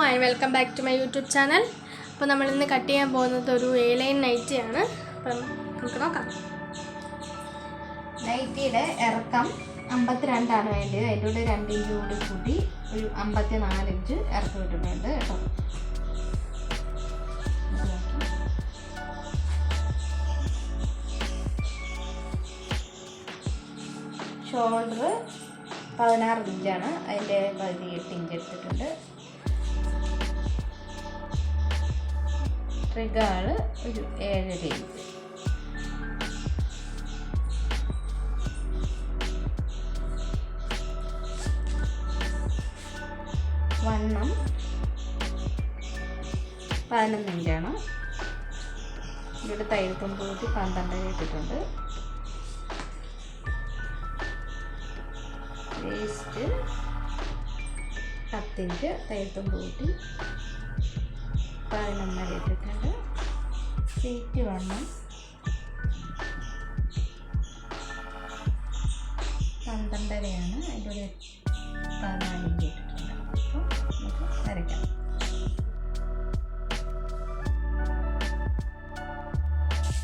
And welcome back to my YouTube channel. അപ്പോൾ നമ്മളിന്ന് cut ചെയ്യാൻ പോകുന്നത് ഒരു A-line നൈറ്റിയാണ്. അപ്പം നമുക്ക് നോക്കാം. നൈറ്റിയുടെ ഇറക്കം 52 വേണ്ടത്. അതിൻ്റെ കൂടെ 2 ഇഞ്ച് കൂടി കൂട്ടി ഒരു 54 ഇഞ്ച് ഇറക്കം ഇട്ടിട്ടുണ്ട് കേട്ടോ. ഷോൾഡർ 16 ഇഞ്ചാണ്. അതിൻ്റെ പകുതി 8 ഇഞ്ച് എടുത്തിട്ടുണ്ട്. ട്രിഗാൾ ഒരു 7.5 ഇഞ്ച്. വണ്ണം 11 ഇഞ്ചാണ്. ഇവിടെ തയ്യൽത്തും കൂട്ടി 12 ഇട്ടിട്ടുണ്ട്. വേസ്റ്റ് 10 ഇഞ്ച് തയ്യൽത്തും കൂട്ടി 11 ഇട്ടിട്ടുണ്ട്. സീറ്റ് വണ്ണം 12.5ആണ്. അതിൻ്റെ ഒരു 14 ഇഞ്ച് ഇട്ടിട്ടുണ്ട്. അപ്പോൾ നമുക്ക് വരയ്ക്കാം.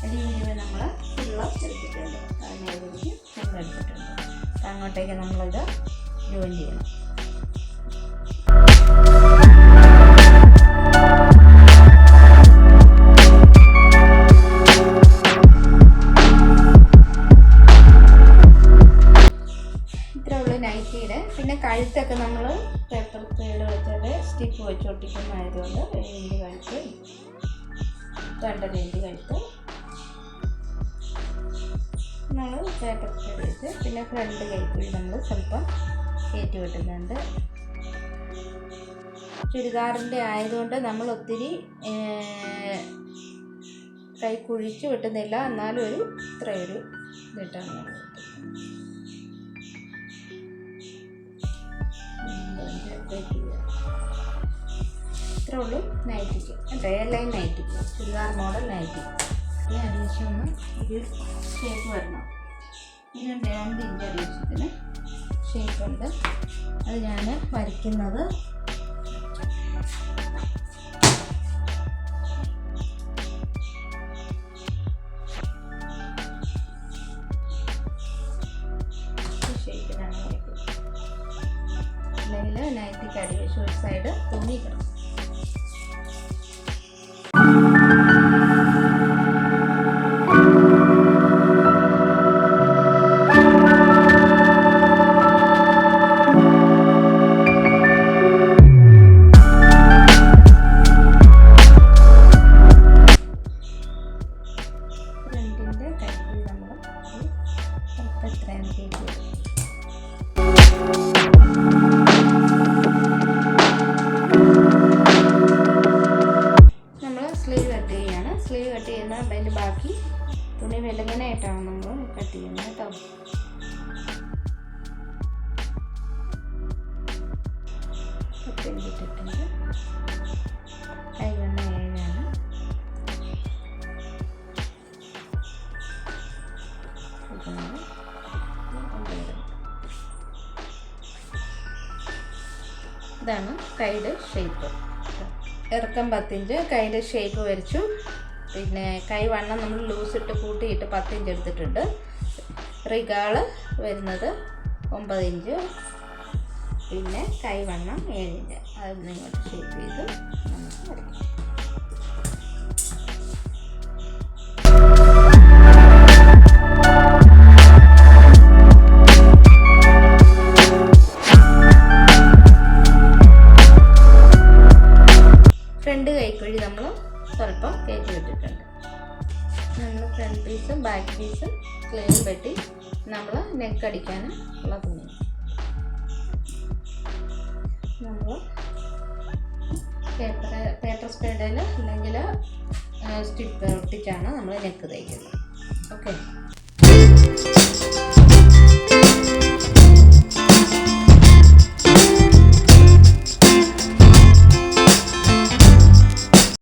അതിന് നമ്മൾ ഫുള്ളം എടുത്തിട്ടുണ്ട്. 17 ഇഞ്ച് നമ്മൾ എടുത്തിട്ടുണ്ട്. അങ്ങോട്ടേക്ക് നമ്മളിത് ജോയിൻ ചെയ്യണം. ഇത്രേ ഉള്ളൂ നൈറ്റിയുടെ. പിന്നെ കഴുത്തൊക്കെ നമ്മൾ പേപ്പർ ത്രെഡ് വെച്ചാൽ സ്റ്റിക്ക് വെച്ച് ഒട്ടിക്കുന്നതായതുകൊണ്ട് 7 ഇഞ്ച് കഴുത്ത്, 2.5 ഇഞ്ച് കഴുത്ത് നമ്മൾ പേപ്പർ ത്രെഡ് വെച്ച്, പിന്നെ ഫ്രണ്ട് കൈക്കുഴി നമ്മൾ സ്വല്പം കയറ്റി വെട്ടുന്നുണ്ട്. ചുരിദാറിൻ്റെ ആയതുകൊണ്ട് നമ്മൾ ഒത്തിരി കൈ കുഴിച്ച് വെട്ടുന്നില്ല. എന്നാലും ഇത്രയൊരു ഇതിട്ടാണ് നമ്മൾ ഇത്രേ ഉള്ളൂ നൈറ്റിക്ക്. A-line നൈറ്റിക്ക്, ചുരിദാർ മോഡൽ നൈറ്റി. ഈ അഡീഷൻ ഒന്ന് ഇത് ഷേപ്പ് വരണം. ഇതിന് 2 ഇഞ്ച് അഡീഷത്തിന് ഷേപ്പുണ്ട്. അത് ഞാൻ വരയ്ക്കുന്നത് ഷേപ്പിനാണ് വരയ്ക്കുന്നത്. അല്ലെങ്കിൽ നൈറ്റിക്ക് അടിവശം ഒരു സൈഡ് തുണിക്കണം. സ്ലീവ് കട്ട് ചെയ്യുന്ന അതിൻ്റെ ബാക്കി തുണി വിലങ്ങനായിട്ടാണ് നമ്മൾ കട്ട് ചെയ്യുന്നത് കേട്ടോ. ഇട്ടിട്ടുണ്ട്. കൈവണ്ണ 7ആണ്. ഇതാണ് കൈയുടെ ഷേപ്പ്. ഇറക്കം 10 ഇഞ്ച്, കൈയുടെ ഷേപ്പ് വരച്ചു. പിന്നെ കൈവണ്ണം നമ്മൾ ലൂസ് ഇട്ട് കൂട്ടിയിട്ട് 10 ഇഞ്ച് എടുത്തിട്ടുണ്ട്. റിഗാള് വരുന്നത് 9 ഇഞ്ച്, പിന്നെ കൈവണ്ണം 7 ഇഞ്ച്. അത് ഇങ്ങോട്ട് ഷേപ്പ് ചെയ്ത് നമുക്ക് വരയ്ക്കാം. ഫ്രണ്ട് കൈക്കുഴി നമ്മൾ സ്വല്പം കയറ്റി വിട്ടിട്ടുണ്ട്. നമ്മൾ ഫ്രണ്ട് പീസും ബാക്ക് പീസും സ്ലീവ് വെട്ടി നമ്മൾ നെക്ക് അടിക്കാൻ ഉള്ള തുണി നമ്മൾ പേപ്പർ സ്പ്രെഡിൽ അല്ലെങ്കിൽ സ്റ്റിപ്പ് ഒട്ടിച്ചാണ് നമ്മൾ നെക്ക് തയ്ക്കുന്നത്. ഓക്കെ.